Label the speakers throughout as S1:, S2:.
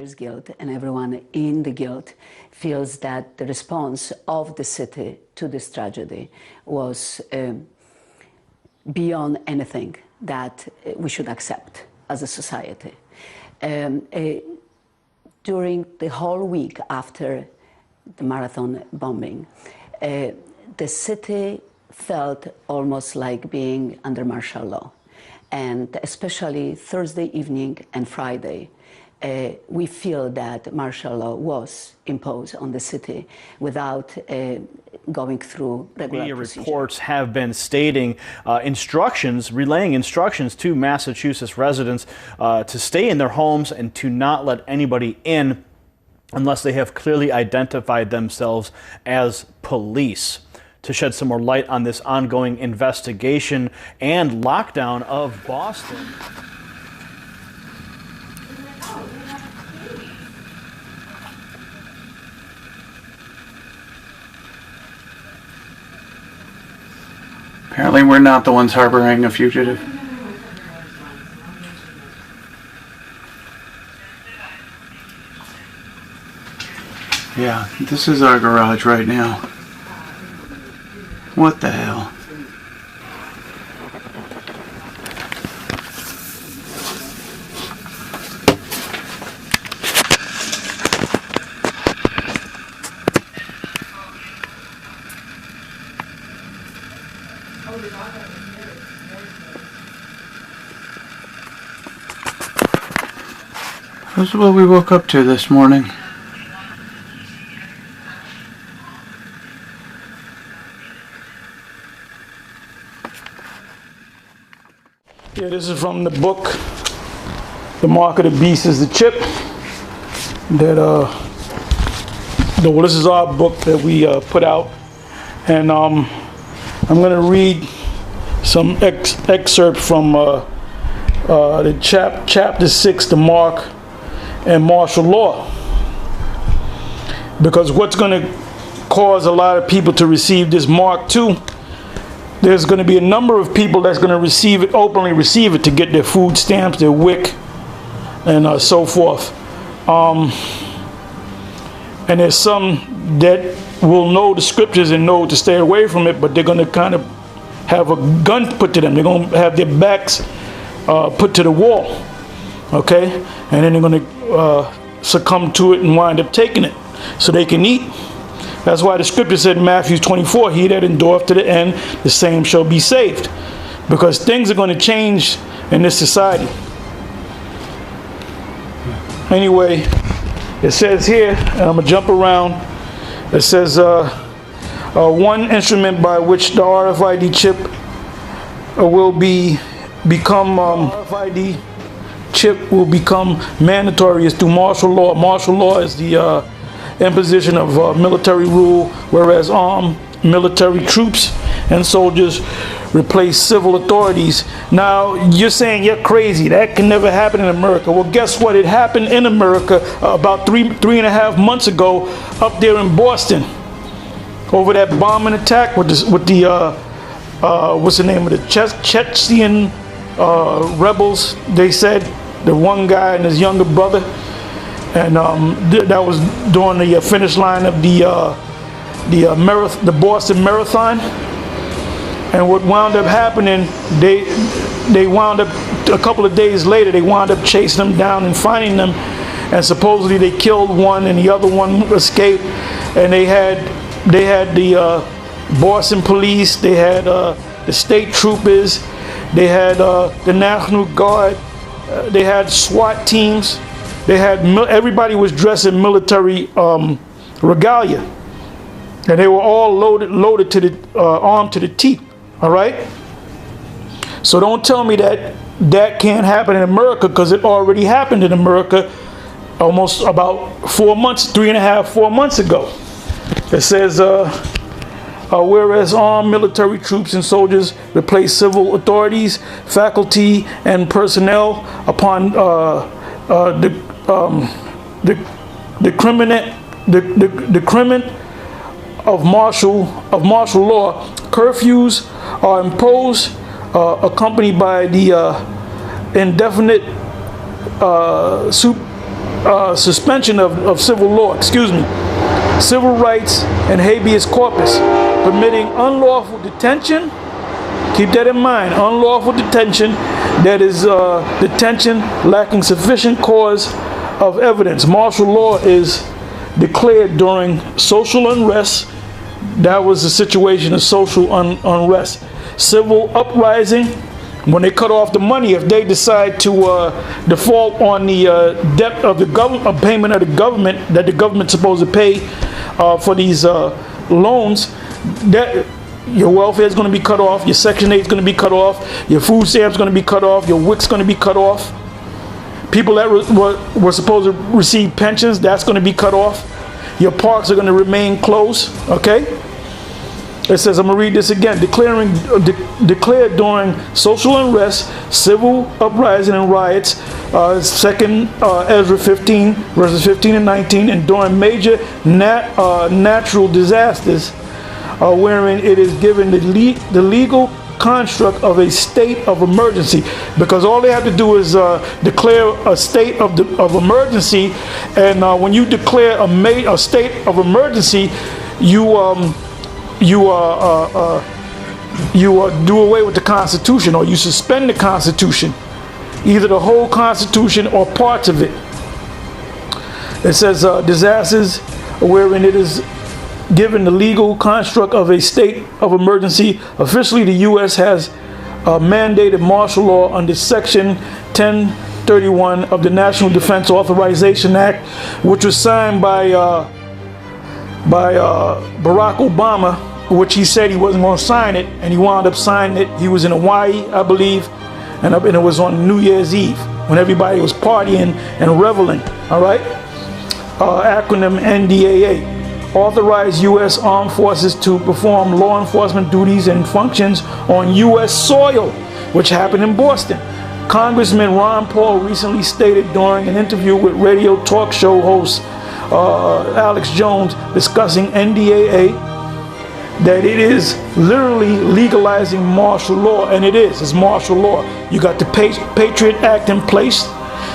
S1: bears guilt, and everyone in the guilt feels that the response of the city to this tragedy was beyond anything that we should accept as a society. During the whole week after the marathon bombing, the city felt almost like being under martial law. And especially Thursday evening and Friday, we feel that martial law was imposed on the city without going through regular
S2: Media
S1: procedure.
S2: reports have been stating relaying instructions to Massachusetts residents to stay in their homes and to not let anybody in unless they have clearly identified themselves as police. To shed some more light on this ongoing investigation and lockdown of Boston.
S3: Apparently we're not the ones harboring a fugitive. Yeah, this is our garage right now. What the hell? This is what we woke up to this morning.
S4: Yeah, this is from the book, The Mark of the Beast is the Chip. This is our book that we put out. And I'm going to read some excerpt from the chapter 6, The Mark and Martial Law. Because what's going to cause a lot of people to receive this mark too, there's going to be a number of people that's going to receive it, openly receive it, to get their food stamps, their WIC, and so forth. And there's some that will know the scriptures and know to stay away from it, but they're going to kind of have a gun put to them. They're going to have their backs put to the wall, okay? And then they're going to succumb to it and wind up taking it so they can eat. That's why the scripture said in Matthew 24, he that endureth to the end, the same shall be saved. Because things are going to change in this society. Anyway, it says here, and I'm going to jump around, it says, one instrument by which the R.F.I.D chip will become R.F.I.D chip will become mandatory is through martial law. Martial law is the imposition of military rule, whereas armed military troops and soldiers replace civil authorities. Now, you're saying you're crazy. That can never happen in America. Well, guess what? It happened in America about three and a half months ago up there in Boston over that bombing attack with the what's the name of the Chechen rebels, they said, the one guy and his younger brother. And that was during the finish line of the Boston Marathon. And what wound up happening, they wound up, a couple of days later, they wound up chasing them down and finding them. And supposedly they killed one and the other one escaped. And they had the Boston police, they had the state troopers, they had the National Guard, they had SWAT teams. They had everybody was dressed in military regalia, and they were all loaded to the armed to the teeth. All right. So don't tell me that can't happen in America, because it already happened in America almost about 4 months, 4 months ago. It says, whereas armed military troops and soldiers replace civil authorities, faculty, and personnel upon the decrement of martial law, curfews are imposed, accompanied by the indefinite suspension of civil law, civil rights and habeas corpus, permitting unlawful detention. Keep that in mind, unlawful detention, that is detention lacking sufficient cause of evidence. Martial law is declared during social unrest. That was the situation of social unrest. Civil uprising, when they cut off the money, if they decide to default on the debt of the government, payment of the government that the government's supposed to pay for these loans, that your welfare is going to be cut off, your Section 8 is going to be cut off, your food stamps is going to be cut off, your WIC's going to be cut off. People that were supposed to receive pensions, that's going to be cut off. Your parks are going to remain closed, okay? It says, I'm going to read this again. Declared during social unrest, civil uprising and riots, 2nd Ezra 15, verses 15 and 19, and during major natural disasters, wherein it is given the legal construct of a state of emergency, because all they have to do is declare a state of emergency, and when you declare a state of emergency, you do away with the Constitution, or you suspend the Constitution, either the whole Constitution or parts of it. It says disasters wherein it is given the legal construct of a state of emergency. Officially, the U.S. has mandated martial law under Section 1031 of the National Defense Authorization Act, which was signed by Barack Obama, which he said he wasn't going to sign it, and he wound up signing it. He was in Hawaii, I believe, and it was on New Year's Eve when everybody was partying and reveling. All right, acronym NDAA. Authorized U.S. Armed Forces to perform law enforcement duties and functions on U.S. soil, which happened in Boston. Congressman Ron Paul recently stated during an interview with radio talk show host Alex Jones discussing NDAA that it is literally legalizing martial law, and it's martial law. You got the Patriot Act in place,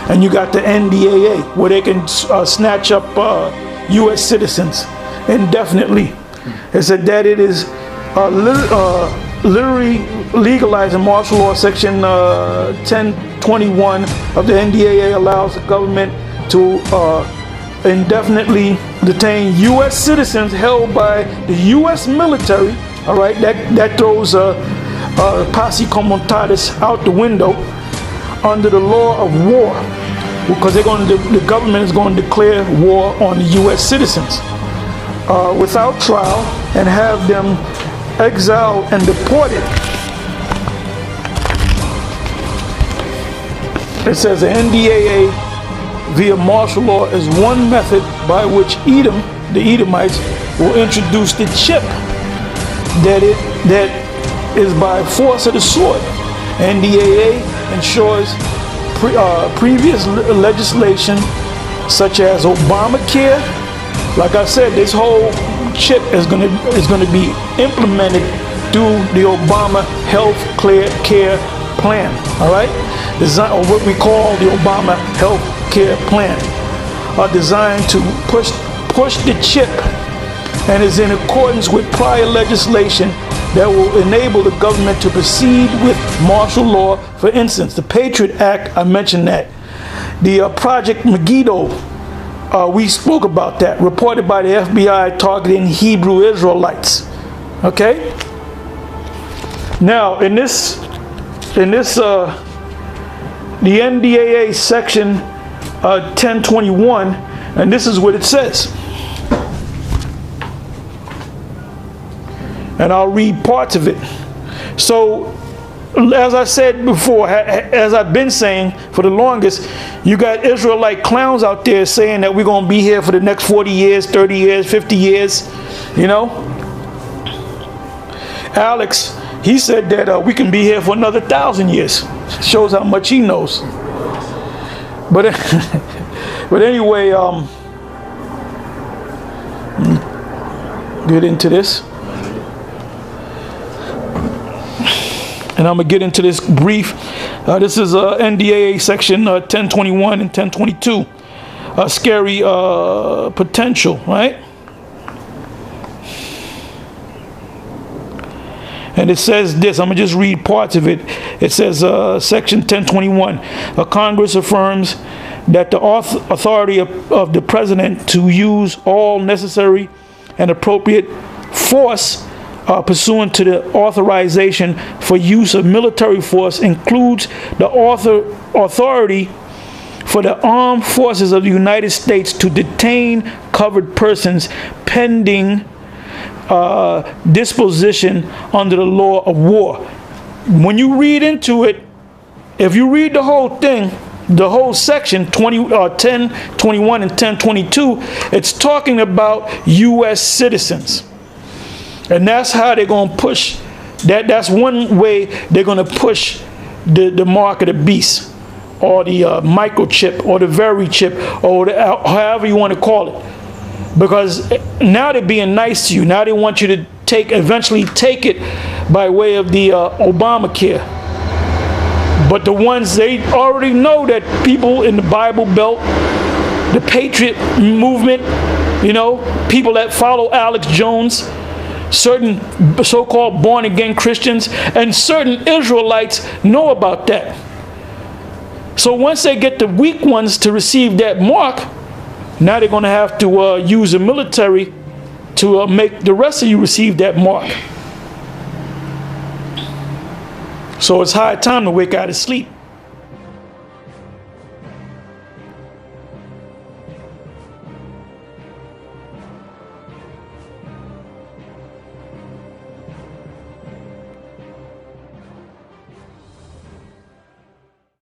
S4: and you got the NDAA where they can snatch up U.S. citizens indefinitely. It said that it is literally legalizing martial law. Section 1021 of the NDAA allows the government to indefinitely detain U.S. citizens held by the U.S. military. All right, that throws posse comitatus out the window under the law of war, because the government is going to declare war on the U.S. citizens without trial and have them exiled and deported. It says the NDAA via martial law is one method by which the Edomites will introduce the chip that is by force of the sword. NDAA ensures previous legislation such as Obamacare. Like I said, this whole chip is going to be implemented through the Obama Health Care Plan. All right, or what we call the Obama Health Care Plan, are designed to push the chip, and is in accordance with prior legislation that will enable the government to proceed with martial law. For instance, the Patriot Act, I mentioned that. The Project Megiddo, we spoke about that, reported by the FBI targeting Hebrew Israelites. Okay? Now, in this, the NDAA section 1021, and this is what it says. And I'll read parts of it. So, as I said before, as I've been saying for the longest, you got Israelite clowns out there saying that we're going to be here for the next 40 years, 30 years, 50 years, you know. Alex, he said that we can be here for another 1,000 years. Shows how much he knows. But anyway, get into this. And I'm going to get into this brief. This is NDAA section 1021 and 1022. scary potential, right? And it says this, I'm going to just read parts of it. It says, Section 1021, Congress affirms that the authority of the President to use all necessary and appropriate force pursuant to the authorization for use of military force includes the authority for the armed forces of the United States to detain covered persons pending disposition under the law of war. When you read into it, if you read the whole thing, the whole section 1021 and 1022, it's talking about U.S. citizens. And that's how they're going to push that. That's one way they're going to push the mark of the beast, or the microchip, or the very chip, or however you want to call it. Because now they're being nice to you. Now they want you to eventually take it by way of the Obamacare. But the ones, they already know that people in the Bible Belt, the Patriot movement, you know, people that follow Alex Jones, certain so-called born-again Christians, and certain Israelites know about that. So once they get the weak ones to receive that mark, now they're going to have to use the military to make the rest of you receive that mark. So it's high time to wake out of sleep.